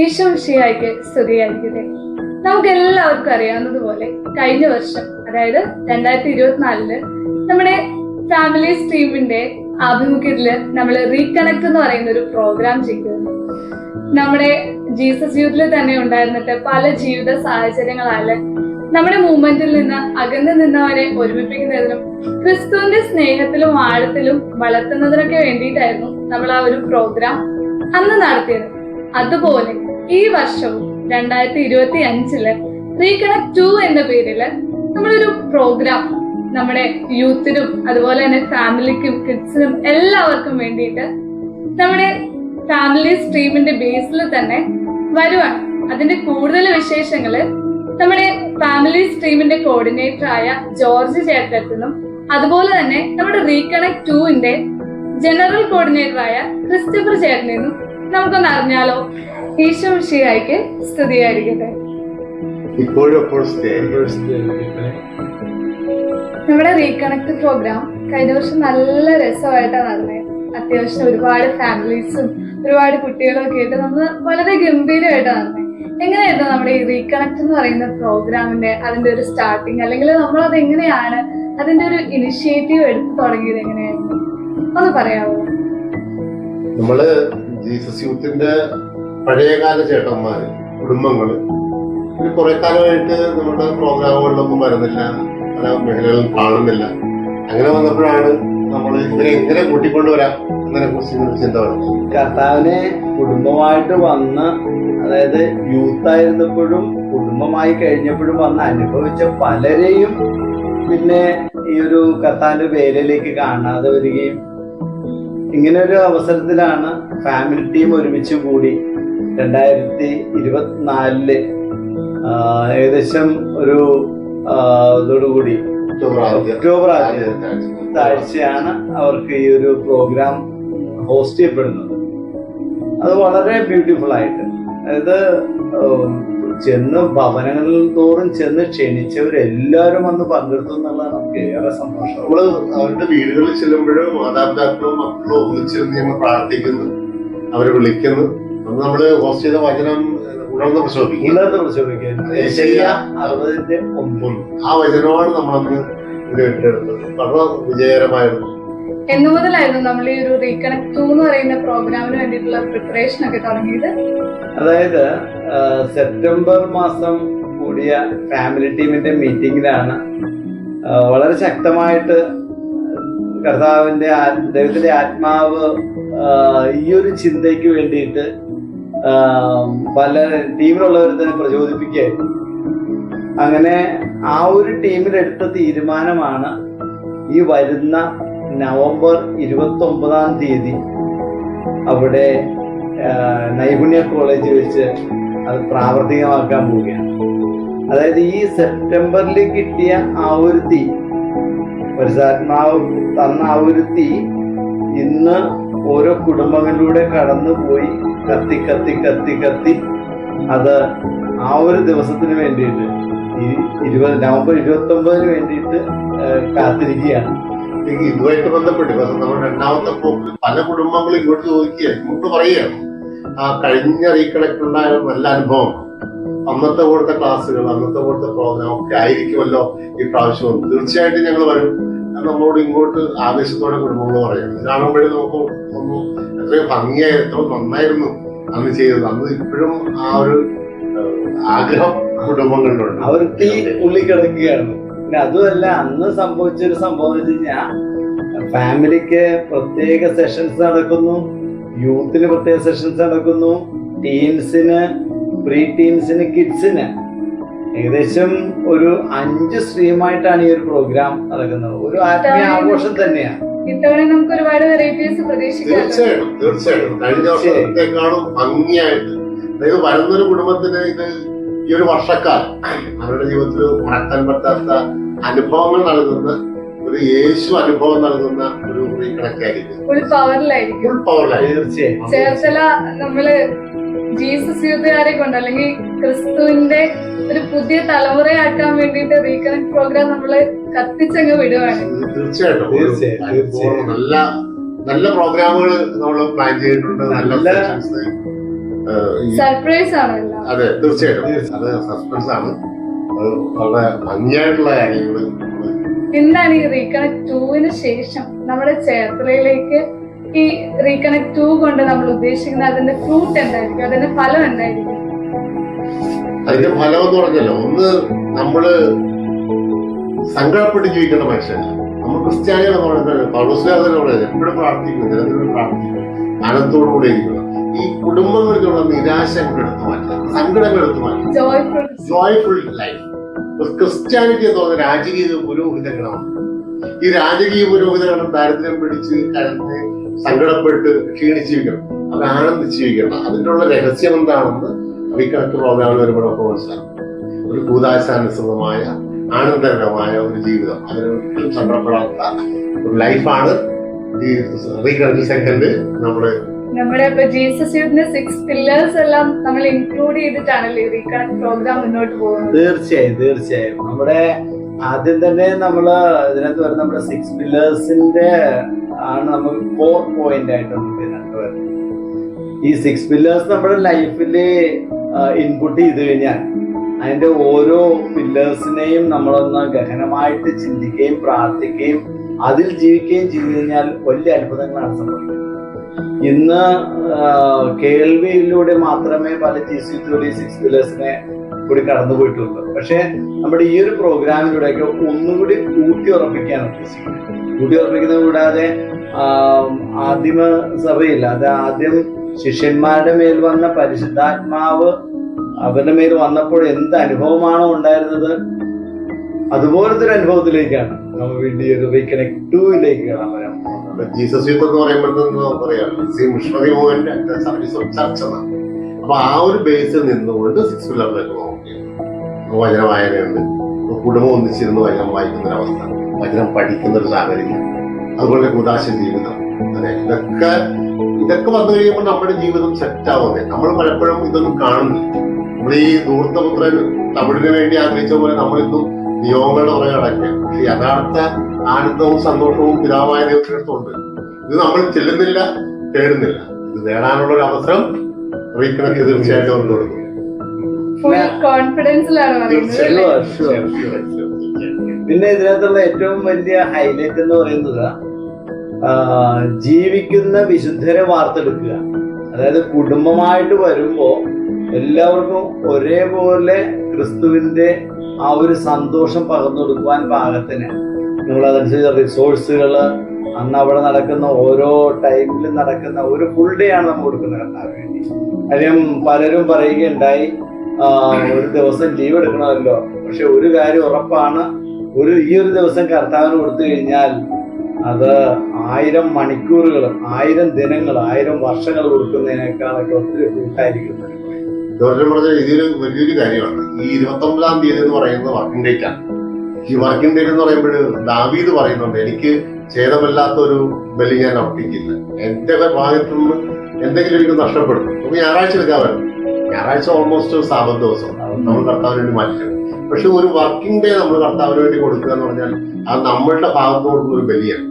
ഈശോ മിശിഹായ്ക്ക് സ്തുതിയായിരിക്കട്ടെ. നമുക്ക് എല്ലാവർക്കും അറിയാവുന്നതുപോലെ കഴിഞ്ഞ വർഷം, അതായത് 2024 നമ്മുടെ ഫാമിലി സ്ട്രീമിന്റെ ആഭിമുഖ്യത്തില് നമ്മൾ റീകണക്ട് എന്ന് പറയുന്ന ഒരു പ്രോഗ്രാം ചെയ്തിരുന്നു. നമ്മുടെ ജീസസ് യൂത്തിൽ തന്നെ ഉണ്ടായിരുന്നിട്ട് പല ജീവിത സാഹചര്യങ്ങളാല് നമ്മുടെ മൂവ്മെന്റിൽ നിന്ന് അകന്നു നിന്നവരെ ഒരുമിപ്പിക്കുന്നതിനും ക്രിസ്തുവിന്റെ സ്നേഹത്തിലും ആഴത്തിലും വളർത്തുന്നതിനൊക്കെ വേണ്ടിയിട്ടായിരുന്നു നമ്മൾ ആ ഒരു പ്രോഗ്രാം അന്ന് നടത്തിയത്. അതുപോലെ ഈ വർഷവും 2025 റീകണക്ട് 2 എന്ന പേരില് നമ്മളൊരു പ്രോഗ്രാം നമ്മുടെ യൂത്തിനും അതുപോലെ തന്നെ ഫാമിലിക്കും കിഡ്സിനും എല്ലാവർക്കും വേണ്ടിയിട്ട് നമ്മുടെ ഫാമിലി സ്ട്രീമിന്റെ ബേസിൽ തന്നെ വരുവാണ്. അതിന്റെ കൂടുതൽ വിശേഷങ്ങള് നമ്മുടെ ഫാമിലി സ്ട്രീമിന്റെ കോർഡിനേറ്റർ ആയ ജോർജ് ചേട്ടനും അതുപോലെ തന്നെ നമ്മുടെ റീകണക്ട് 2ന്റെ ജനറൽ കോർഡിനേറ്റർ ആയ ക്രിസ്റ്റഫർ ചേട്ടനെന്നും നമുക്കൊന്ന് അറിഞ്ഞാലോ? ഈശോ മിശിഹായ്ക്ക് സ്തുതിയായിരിക്കട്ടെ. നമ്മുടെ റീകണക്ട് പ്രോഗ്രാം കഴിഞ്ഞ വർഷം നല്ല രസമായിട്ടാണ് നടന്നത്. അത്യാവശ്യം ഒരുപാട് ഫാമിലീസും ഒരുപാട് കുട്ടികളും ഒക്കെ ആയിട്ട് നമ്മൾ വളരെ ഗംഭീരമായിട്ടാണ് നടന്നത്. എങ്ങനെയായിരുന്നു നമ്മുടെ ഈ റീകണക്ട് എന്ന് പറയുന്ന പ്രോഗ്രാമിന്റെ അതിന്റെ ഒരു സ്റ്റാർട്ടിങ്, അല്ലെങ്കിൽ നമ്മൾ അത് എങ്ങനെയാണ് അതിന്റെ ഒരു ഇനിഷ്യേറ്റീവ് എടുത്തു തുടങ്ങിയത് എങ്ങനെയായിരുന്നു ഒന്ന് പറയാമോ? നമ്മള് ജീസസ് യൂത്തിന്റെ പഴയകാല ചേട്ടന്മാര്, കുടുംബങ്ങള് കുറെ കാലമായിട്ട് നമ്മുടെ പ്രോഗ്രാമുകളിലൊന്നും വരുന്നില്ല, പല മേഖലകളും കാണുന്നില്ല. അങ്ങനെ വന്നപ്പോഴാണ് നമ്മൾ ഇവരെ എങ്ങനെ കൂട്ടിക്കൊണ്ടുവരാം എന്നതിനെ കുറിച്ച് ചിന്ത വരുന്നത്. കർത്താവിനെ കുടുംബമായിട്ട് വന്ന്, അതായത് യൂത്തായിരുന്നപ്പോഴും കുടുംബമായി കഴിഞ്ഞപ്പോഴും വന്ന് അനുഭവിച്ച പലരെയും പിന്നെ ഈ ഒരു കർത്താവിന്റെ വേലയിലേക്ക് കാണാതെ വരികയും, ഇങ്ങനെ ഒരു അവസരത്തിലാണ് ഫാമിലി ടീം ഒരുമിച്ച് കൂടി 2024 ഏകദേശം ഒരു ഇതോടുകൂടി ഒക്ടോബർ ആഴ്ചയാണ് അവർക്ക് ഈ ഒരു പ്രോഗ്രാം ഹോസ്റ്റ് ചെയ്യപ്പെടുന്നത്. അത് വളരെ ബ്യൂട്ടിഫുൾ ആയിട്ട്, അതായത് ചെന്ന് ഭവനങ്ങളിൽ തോറും ചെന്ന് ക്ഷണിച്ചവരെല്ലാവരും വന്ന് പങ്കെടുത്തു എന്നുള്ളതാണ് നമുക്ക് ഏറെ സന്തോഷം. നമ്മള് അവരുടെ വീടുകളിൽ ചെല്ലുമ്പോഴും മാതാപിതാക്കളും മക്കളും ഒന്നിച്ചിരുന്ന് ഞങ്ങൾ പ്രാർത്ഥിക്കുന്നു, അവരെ വിളിക്കുന്നു. അന്ന് നമ്മള് ഹോസ്റ്റ് ചെയ്ത വചനം ഉണർന്ന് പ്രശോഭിക്കും. ആ വചനമാണ് നമ്മളന്ന് ഇത് ഏറ്റെടുത്തത്. വളരെ വിജയകരമായിരുന്നു. എന്നു മുതലായിരുന്നു നമ്മൾ ഈ ഒരു റീകണക്ട് 2 എന്ന് പറയുന്ന പ്രോഗ്രാമിന് വേണ്ടിയിട്ടുള്ള പ്രിപ്പറേഷൻ ഒക്കെ തുടങ്ങിയത്? അതായത് സെപ്റ്റംബർ മാസം കൂടിയ ഫാമിലി ടീമിന്റെ മീറ്റിംഗിലാണ് വളരെ ശക്തമായിട്ട് കർത്താവിന്റെ ദൈവത്തിന്റെ ആത്മാവ് ഈ ഒരു ചിന്തയ്ക്ക് വേണ്ടിയിട്ട് പല ടീമിലുള്ളവരെ തന്നെ പ്രചോദിപ്പിക്കുകയായിരുന്നു. അങ്ങനെ ആ ഒരു ടീമിലെടുത്ത തീരുമാനമാണ് ഈ വരുന്ന നവംബർ 29 അവിടെ നൈപുണ്യ കോളേജ് വെച്ച് അത് പ്രാവർത്തികമാക്കാൻ പോവുകയാണ്. അതായത് ഈ സെപ്റ്റംബറിൽ കിട്ടിയ ആ ഒരു തീ, പരിശുദ്ധാത്മാവ് തന്ന ആ ഒരു തീ ഇന്ന് ഓരോ കുടുംബങ്ങളിലൂടെ കടന്നുപോയി കത്തി കത്തി കത്തി കത്തി അത് ആ ഒരു ദിവസത്തിന് വേണ്ടിയിട്ട് ഈ നവംബർ 29 വേണ്ടിയിട്ട് കാത്തിരിക്കുകയാണ്. ഇതുമായിട്ട് ബന്ധപ്പെട്ട് നമ്മൾ രണ്ടാമത്തെ പോക്കിൽ പല കുടുംബങ്ങളും ഇങ്ങോട്ട് ചോദിക്കുകയാണ്, ഇങ്ങോട്ട് പറയുകയാണ്, ആ കഴിഞ്ഞ റീകണക്ടുണ്ടായ നല്ല അനുഭവം, അന്നത്തെ കൊടുത്ത ക്ലാസ്സുകൾ, അന്നത്തെ കൊടുത്ത പ്രോഗ്രാം ഒക്കെ ആയിരിക്കുമല്ലോ ഈ പ്രാവശ്യം. തീർച്ചയായിട്ടും ഞങ്ങൾ വരും. നമ്മളോട് ഇങ്ങോട്ട് ആവേശത്തോടെ കുടുംബങ്ങൾ പറയണം. ഇത് കാണുമ്പോഴേ നമുക്ക് ഒന്ന് എത്രയും ഭംഗിയായി, എത്ര നന്നായിരുന്നു അന്ന് ചെയ്തത്. അന്ന് ഇപ്പോഴും ആ ഒരു ആഗ്രഹം കുടുംബങ്ങളിലുണ്ട്. അവർ തീ ഉള്ളിക്കിടക്കുകയാണ്. പിന്നെ അതുമല്ല, അന്ന് സംഭവിച്ചൊരു സംഭവം എന്ന് വെച്ച് കഴിഞ്ഞാൽ ഫാമിലിക്ക് പ്രത്യേക സെഷൻസ് നടക്കുന്നു, യൂത്തിന് പ്രത്യേക സെഷൻസ് നടക്കുന്നു, ടീൻസിന്, പ്രീ ടീൻസിന്, കിഡ്സിന് ഏകദേശം ഒരു 5 സ്ട്രീമായിട്ടാണ് ഈ ഒരു പ്രോഗ്രാം നടക്കുന്നത്. ഒരു ആത്മീയ ആഘോഷം തന്നെയാണ്. ഇത്തവണ നമുക്ക് ഒരുപാട് വെറൈറ്റീസ് പ്രതീക്ഷിക്കാം. തീർച്ചയായിട്ടും കഴിഞ്ഞ വർഷത്തെക്കാളും ഭംഗിയായിട്ട്, അതായത് വരുന്നൊരു കുടുംബത്തിന് ഇത് ഈ ഒരു വർഷക്കാലം അവരുടെ ജീവിതത്തിൽ മറക്കാൻ പറ്റാത്ത അനുഭവങ്ങൾ നൽകുന്ന ഒരു യേശു അനുഭവം നൽകുന്ന ഒരു റീകണക്റ്റായിരിക്കും. ഫുൾ പവറിലായിരിക്കും. തീർച്ചയായും ചേർത്തല നമ്മള് ജീസസ് യൂത്തുകാരെ കൊണ്ട്, അല്ലെങ്കിൽ ക്രിസ്തുവിന്റെ ഒരു പുതിയ തലമുറയാക്കാൻ വേണ്ടിയിട്ട് റീകണക്ട് പ്രോഗ്രാം നമ്മള് കത്തിച്ചങ്ങ് വിടുവാണ്. തീർച്ചയായിട്ടും നല്ല നല്ല പ്രോഗ്രാമുകൾ നമ്മൾ പ്ലാൻ ചെയ്തിട്ടുണ്ട്. നല്ല സർപ്രൈസ് ആണ് എല്ലാം. അതെ, തീർച്ചയായിട്ടും അത് സസ്പെൻസ് ആണ്. അത് വളരെ ഭംഗിയായിട്ടുള്ള കാര്യങ്ങൾ. എന്താണ് ഈ റീകണക്ട് 2-ന് ശേഷം നമ്മുടെ ചേർത്തലയിലേക്ക് ഈ റീകണക്ട് 2 കൊണ്ട് നമ്മൾ ഉദ്ദേശിക്കുന്ന അതിന്റെ ഫ്രൂട്ട് എന്തായിരിക്കും, അതിന്റെ ഫലം എന്തായിരിക്കും? അതിന്റെ ഫലം എന്ന് പറഞ്ഞല്ലോ, ഒന്ന് നമ്മള് സങ്കടപ്പെട്ട് ജീവിക്കേണ്ട മനുഷ്യനല്ല. നമ്മൾ ക്രിസ്ത്യാനികളെ പറയുന്നത് പൗലോസ്ലിഹാ എപ്പോഴും പ്രാർത്ഥിക്കുന്നു, നിരന്തരം പ്രാർത്ഥിക്കുന്നു, ആനന്ദത്തോടുകൂടെ ഇരിക്കണം. ഈ കുടുംബങ്ങളിലുള്ള നിരാശകൾ എടുത്തു മാറ്റാം, സങ്കടങ്ങൾ എടുത്തു മാറ്റാം, ജോയ്ഫുൾ ലൈഫ്. ക്രിസ്ത്യാനിറ്റി എന്ന് പറയുന്ന രാജകീയ പുരോഹിതഗണമാണ്. ഈ രാജകീയ പുരോഹിതഗണം ദാരിദ്ര്യം പിടിച്ച് കരഞ്ഞ് സങ്കടപ്പെട്ട് ക്ഷീണിച്ച് ജീവിക്കണം, അത് ആനന്ദിച്ച് ജീവിക്കണം. അതിൻ്റെ ഉള്ള രഹസ്യം എന്താണെന്ന് റീകണക്ട് പ്രോഗ്രാമിൽ വരുമ്പോഴൊക്കെ മനസ്സിലാക്കും. ഒരു കൂതാശാനുസൃതമായ ആനന്ദകരമായ ഒരു ജീവിതം, അതിനൊരിക്കലും സങ്കടപ്പെടാത്ത ഒരു ലൈഫാണ് ഈ റീകണക്ട് സെക്കൻഡ് നമ്മുടെ ജീസസ് യൂത്തിന്റെ 6 പില്ലേഴ്സ് എല്ലാം നമ്മൾ ഇൻക്ലൂഡ് ചെയ്തിട്ടാണല്ലേ റീകണക്ട് പ്രോഗ്രാം മുന്നോട്ട് പോകുന്നത്. തീർച്ചയായും നമ്മുടെ ആദ്യം തന്നെ നമ്മള് ഇതിനകത്ത് വരുന്ന നമ്മുടെ 6 പില്ലേഴ്സിന്റെ ആണ് നമുക്ക് 4 പോയിന്റ് ആയിട്ട് നമുക്ക് ഇതിനകത്ത് വരുന്നത്. ഈ 6 പില്ലേഴ്സ് നമ്മുടെ ലൈഫില് ഇൻപുട്ട് ചെയ്ത് കഴിഞ്ഞാൽ അതിന്റെ ഓരോ പില്ലേഴ്സിനെയും നമ്മളൊന്ന് ഗഹനമായിട്ട് ചിന്തിക്കുകയും പ്രാർത്ഥിക്കുകയും അതിൽ ജീവിക്കുകയും ചെയ്തു കഴിഞ്ഞാൽ വലിയ അത്ഭുതങ്ങളാണ് സംഭവിക്കുന്നത്. ഇന്ന് കേൾവിയിലൂടെ മാത്രമേ പല ജീസസിലൂടെ 6 പില്ലേഴ്സിനെ കൂടി കടന്നുപോയിട്ടുള്ളൂ. പക്ഷെ നമ്മുടെ ഈ ഒരു പ്രോഗ്രാമിലൂടെയൊക്കെ ഒന്നുകൂടി ഊട്ടി ഉറപ്പിക്കാൻ ഉദ്ദേശിക്കുന്നത്. ഊട്ടി ഉറപ്പിക്കുന്നത് കൂടാതെ ആദിമ സഭയില്ല, അത് ആദ്യം ശിഷ്യന്മാരുടെ മേൽ വന്ന പരിശുദ്ധാത്മാവ് അവരുടെ മേൽ വന്നപ്പോൾ എന്ത് അനുഭവമാണോ ഉണ്ടായിരുന്നത്, അതുപോലത്തെ ഒരു അനുഭവത്തിലേക്കാണ് നമ്മൾ വീണ്ടും ഈ ഒരു റീകണക്ട് 2-ലേക്ക് കടന്നു വരാൻ പോകുന്നത്. ജീസസ് യൂത്ത് എന്ന് പറയുമ്പോഴത്തേക്കും missionary movement service of church എന്നാണ്. അപ്പൊ ആ ഒരു ബേസിൽ നിന്നുകൊണ്ട് 6 പില്ലറിലേക്ക് നോക്കിയാണ്. വചന വായനയുണ്ട്, കുടുംബം ഒന്നിച്ചിരുന്ന് വചനം വായിക്കുന്ന ഒരവസ്ഥ, വചനം പഠിക്കുന്ന ഒരു സാഹചര്യം, അതുപോലെ കൂതാശ ജീവിതം. അതെ, ഇതൊക്കെ വന്നു കഴിയുമ്പോൾ നമ്മുടെ ജീവിതം സെറ്റ് ആവുന്നേ. നമ്മൾ പലപ്പോഴും ഇതൊന്നും കാണുന്നില്ല. നമ്മൾ ഈ ധൂർത്തപുത്രൻ തമിഴിന് വേണ്ടി ആഗ്രഹിച്ച പോലെ നമ്മളിന്നും നിയോഗങ്ങളുടെ പുറകെ അടയ്ക്കുക. പക്ഷെ യഥാർത്ഥ ആനന്ദവും സന്തോഷവും പിതാവായ ദൈവത്തിനടുത്തുണ്ട്. ഇത് നമ്മൾ ചെല്ലുന്നില്ല, തേടുന്നില്ല. ഇത് നേടാനുള്ള ഒരു അവസരം റീകണക്ട് തീർച്ചയായിട്ടും കൊണ്ട് കൊടുക്കും. പിന്നെ ഇതിനകത്തുള്ള ഏറ്റവും വലിയ ഹൈലൈറ്റ് എന്ന് പറയുന്നത് ജീവിക്കുന്ന വിശുദ്ധരെ വാർത്തെടുക്കുക. അതായത് കുടുംബമായിട്ട് വരുമ്പോ എല്ലാവർക്കും ഒരേപോലെ ക്രിസ്തുവിന്റെ ആ ഒരു സന്തോഷം പകർന്നു കൊടുക്കുവാൻ പാകത്തിന് നമ്മൾ അതനുസരിച്ച് റിസോഴ്സുകള് അന്ന് അവിടെ നടക്കുന്ന ഓരോ ടൈമിലും നടക്കുന്ന ഒരു ഫുൾ ഡേ ആണ് നമ്മൾ കൊടുക്കുന്നത് കർത്താവിന് വേണ്ടി. കാര്യം പലരും പറയുകയുണ്ടായി ഒരു ദിവസം ലീവ് എടുക്കണമല്ലോ, പക്ഷെ ഒരു കാര്യം ഉറപ്പാണ്, ഈ ഒരു ദിവസം കർത്താവിന് കൊടുത്തു കഴിഞ്ഞാൽ അത് 1000 മണിക്കൂറുകൾ, 1000 ദിനങ്ങൾ, 1000 വർഷങ്ങൾ കൊടുക്കുന്നതിനേക്കാളൊക്കെ ഒത്തിരി കൂട്ടായിരിക്കുന്നത്. ഇതൊരു വലിയൊരു കാര്യമാണ്. ഈ 29-ാം തീയതി എന്ന് പറയുന്നത് വർക്കിംഗ് ഡേറ്റ് ആണ്. ഈ വർക്കിംഗ് ഡേറ്റ് എന്ന് പറയുമ്പോൾ ദാവീദ് പറയുന്നുണ്ട്, എനിക്ക് ഛേദമല്ലാത്ത ഒരു ബലി ഞാൻ അർപ്പിക്കില്ല. എന്റെ ഭാഗത്തു നിന്ന് എന്തെങ്കിലും എനിക്ക് നഷ്ടപ്പെടും. നമുക്ക് ഞായറാഴ്ച എടുക്കാമല്ലോ. ഞായറാഴ്ച ഓൾമോസ്റ്റ് സാബത്ത് ദിവസം നമ്മൾ കർത്താവിന് വേണ്ടി മാറ്റിക്കണം. പക്ഷെ ഒരു വർക്കിംഗ് ഡേ നമ്മൾ കർത്താവിന് വേണ്ടി കൊടുക്കുക എന്ന് പറഞ്ഞാൽ അത് നമ്മളുടെ ഭാഗത്ത് കൊടുക്കുന്ന ഒരു ബലിയാണ്.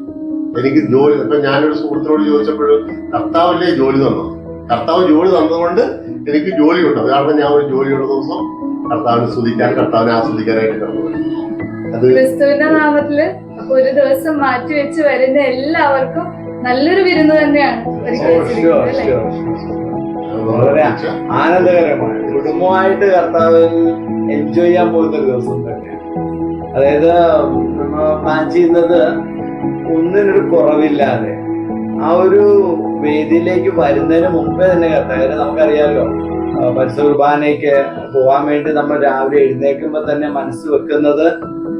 എനിക്ക് ജോലി, ഇപ്പൊ ഞാനൊരു സുഹൃത്തിനോട് ചോദിച്ചപ്പോൾ കർത്താവല്ലേ ജോലി തന്നത്, കർത്താവ് ജോലി തന്നതുകൊണ്ട് എനിക്ക് ജോലിയുണ്ട്, അത് കാരണം ഞാൻ ഒരു ജോലിയുള്ള ദിവസം കർത്താവിനെ സ്തുതിക്കാൻ, കർത്താവിനെ ആസ്വദിക്കാനായിട്ട് കടന്നു. അത് ക്രിസ്തുവിന്റെ നാമത്തില് ഒരു ദിവസം മാറ്റി വെച്ച് വരുന്ന എല്ലാവർക്കും നല്ലൊരു വിരുന്ന് തന്നെയാണ്. വളരെ ആനന്ദകരമാണ്. കുടുംബമായിട്ട് കർത്താവിൽ എൻജോയ് ചെയ്യാൻ പോകുന്ന ഒരു ദിവസം തന്നെയാണ്. അതായത് നമ്മൾ പ്ലാൻ ചെയ്യുന്നത് ഒന്നിനൊരു കുറവില്ലാതെ ആ ഒരു വേദിയിലേക്ക് വരുന്നതിന് മുമ്പേ തന്നെ കർത്താവ്, നമുക്കറിയാമല്ലോ പരിശുദ്ധ കുർബാനയ്ക്ക് പോകാൻ വേണ്ടി നമ്മൾ രാവിലെ എഴുന്നേൽക്കുമ്പോൾ തന്നെ മനസ്സ് വെക്കുന്നത്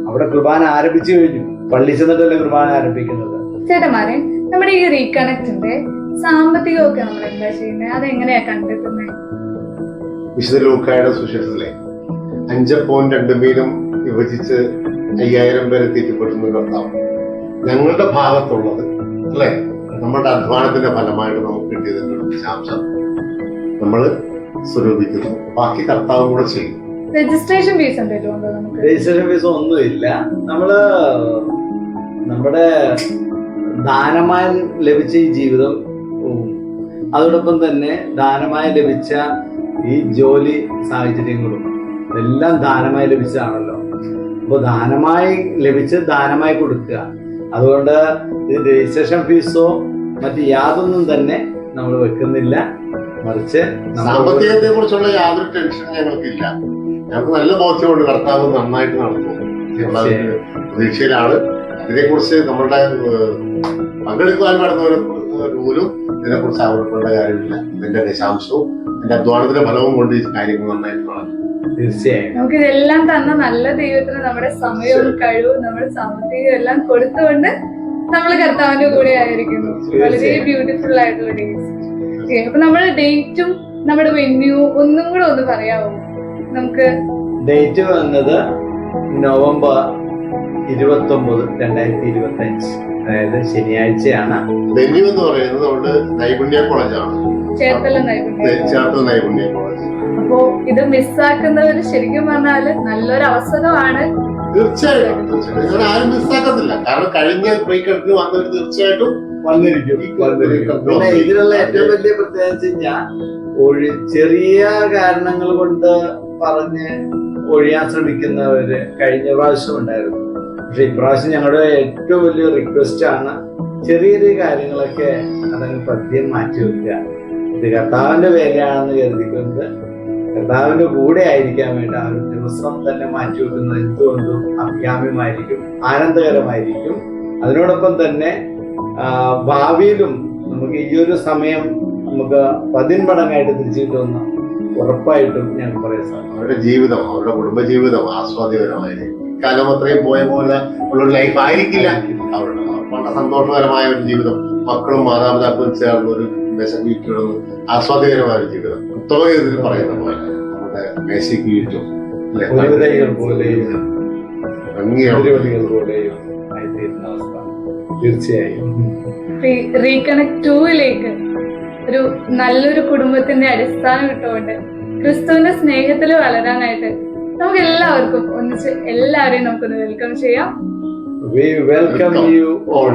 അവിടെ കുർബാന ആരംഭിച്ചു കഴിഞ്ഞു, പള്ളി ചെന്നിട്ടല്ലേ കുർബാന ആരംഭിക്കുന്നത്. ചേട്ടന്മാരെ, നമ്മുടെ ഈ റീകണക്റ്റിന്റെ സാമ്പത്തികമൊക്കെ നമ്മൾ എന്താ ചെയ്യുന്നത്, അതെങ്ങനെയാ കണ്ടെത്തുന്നത്? വിശുദ്ധ ലൂക്കായുടെ സുവിശേഷത്തിലെ 5.2 മീനും വിഭജിച്ച് 5000 പേരെ തീറ്റിപ്പെട്ടുന്ന കർത്താവ് ഞങ്ങളുടെ ഭാഗത്തുള്ളത് അല്ലെ, നമ്മുടെ അധ്വാനത്തിന്റെ ഫലമായിട്ട് നമുക്ക് കിട്ടിയതിന്റെ ദശാംശം നമ്മൾ സ്വരൂപിക്കുന്നു. ബാക്കി കർത്താവും കൂടെ ചെയ്യും. രജിസ്ട്രേഷൻ ഫീസ് എന്തെങ്കിലും ഉണ്ടോ? നമുക്ക് രജിസ്ട്രേഷൻ ഫീസ് ഒന്നുമില്ല. നമ്മള് നമ്മുടെ ദാനമായി ലഭിച്ച ഈ ജീവിതം അതോടൊപ്പം തന്നെ ദാനമായി ലഭിച്ച ഈ ജോലി സാഹചര്യങ്ങളും എല്ലാം ദാനമായി ലഭിച്ചതാണല്ലോ. അപ്പോൾ ദാനമായി ലഭിച്ച് ദാനമായി കൊടുക്കുക. അതുകൊണ്ട് ഇത് രജിസ്ട്രേഷൻ ഫീസോ മറ്റ് യാതൊന്നും തന്നെ നമ്മൾ വെക്കുന്നില്ല. മറിച്ച് സാമ്പത്തികത്തെ കുറിച്ചുള്ള യാതൊരു ടെൻഷനും ഞങ്ങൾക്കില്ല. ഞങ്ങൾക്ക് നല്ല ബോധ്യമുണ്ട് കർത്താവ് നന്നായിട്ട് നടത്തും എന്നുള്ള ഒരു പ്രതീക്ഷയിലാണ്. ഇതിനെക്കുറിച്ച് നമ്മളുടെ പങ്കെടുക്കുവാൻ നടന്നവരും ഇതിനെക്കുറിച്ച് ആവർത്തിക്കേണ്ട കാര്യമില്ല. ഇതിന്റെ ദശാംശവും ഇതിന്റെ അധ്വാനത്തിന്റെ ഫലവും കൊണ്ട് ഈ കാര്യങ്ങൾ നന്നായിട്ട് നടക്കും. തീർച്ചയായും നമുക്ക് ഇതെല്ലാം തന്ന നല്ല ദൈവത്തിന് നമ്മുടെ സമയവും കഴിവും നമ്മുടെ സാമ്പത്തികം എല്ലാം കൊടുത്തുകൊണ്ട് നമ്മൾ കർത്താവിന്റെ കൂടെ ആയിരിക്കുന്നു. വളരെ ബ്യൂട്ടിഫുൾ ആയിട്ടുള്ള ഡേയ്സ്. അപ്പൊ നമ്മുടെ ഡേറ്റും നമ്മുടെ വെന്യൂ ഒന്നും കൂടെ ഒന്ന് പറയാമോ? നമുക്ക് ഡേറ്റ് വന്നത് നവംബർ 29, 2025, അതായത് ശനിയാഴ്ചയാണ്. വെന്യൂ എന്ന് പറയുന്നത് നമ്മുടെ നൈപുണ്യ കോളേജാണ്, ചേർത്തല നൈപുണ്യ. ചേർത്തല നൈപുണ്യ കോളേജ്. അപ്പോ ഇത് മിസ്സാക്കുന്നവര് ശരിക്കും പറഞ്ഞാല് നല്ലൊരു അവസരമാണ്. തീർച്ചയായിട്ടും ഞാൻ ആരും മിസ്സാക്കത്തില്ല. കാരണം കഴിഞ്ഞ ബ്രേക്ക് വന്നവർ തീർച്ചയായിട്ടും വന്നിരിക്കും. പിന്നെ ഇതിലുള്ള ഏറ്റവും വലിയ പ്രത്യേകത ചെറിയ കാരണങ്ങൾ കൊണ്ട് പറഞ്ഞ് ഒഴിയാൻ ശ്രമിക്കുന്നവര് കഴിഞ്ഞ പ്രാവശ്യം ഉണ്ടായിരുന്നു. പക്ഷെ ഇപ്രാവശ്യം ഞങ്ങളുടെ ഏറ്റവും വലിയ റിക്വസ്റ്റ് ആണ്, ചെറിയ ചെറിയ കാര്യങ്ങളൊക്കെ അതങ്ങ് പദ്യം മാറ്റി വെക്കുക. ഇത് കർത്താവിന്റെ വേലയാണെന്ന് കരുതിക്കൊണ്ട് കർത്താവിന്റെ കൂടെ ആയിരിക്കാൻ വേണ്ടി ആ ഒരു ദിവസം തന്നെ മാറ്റി വെക്കുന്നത് എന്തുകൊണ്ടും അഭികാമ്യമായിരിക്കും, ആനന്ദകരമായിരിക്കും. അതിനോടൊപ്പം തന്നെ ഭാവിയിലും നമുക്ക് ഈ ഒരു സമയം നമുക്ക് 10 മടങ്ങായിട്ട് തിരിച്ചു കിട്ടുമെന്ന് ഉറപ്പായിട്ടും ഞാൻ പറയാൻ സാധിക്കും. അവരുടെ ജീവിതം, അവരുടെ കുടുംബജീവിതം ആസ്വാദ്യകരമായിരിക്കും. കാലം അത്രയും പോയ പോലെ ഉള്ളൊരു ലൈഫ് ആയിരിക്കില്ല അവരുടെ. വളരെ സന്തോഷകരമായ ഒരു ജീവിതം, മക്കളും മാതാപിതാക്കളും ചേർന്ന് ഒരു വീട്ടിലുള്ള ആസ്വാദ്യകരമായ ഒരു ജീവിതം. ഉത്തമഗീതത്തിൽ പറയുന്ന പോലെ നമ്മുടെ മേശയ്ക്ക് ചുറ്റും പോലെയും അവസ്ഥ. തീർച്ചയായും റീകണക്ട് 2ലേക്ക് ഒരു നല്ലൊരു കുടുംബത്തിന്റെ അടിസ്ഥാനം ഇട്ടുകൊണ്ട് ക്രിസ്തുവിന്റെ സ്നേഹത്തിൽ വളരാനായിട്ട് നമുക്ക് എല്ലാവർക്കും ഒന്നിച്ച് എല്ലാവരെയും നമുക്കൊന്ന് വെൽക്കം ചെയ്യാം. We welcome you all.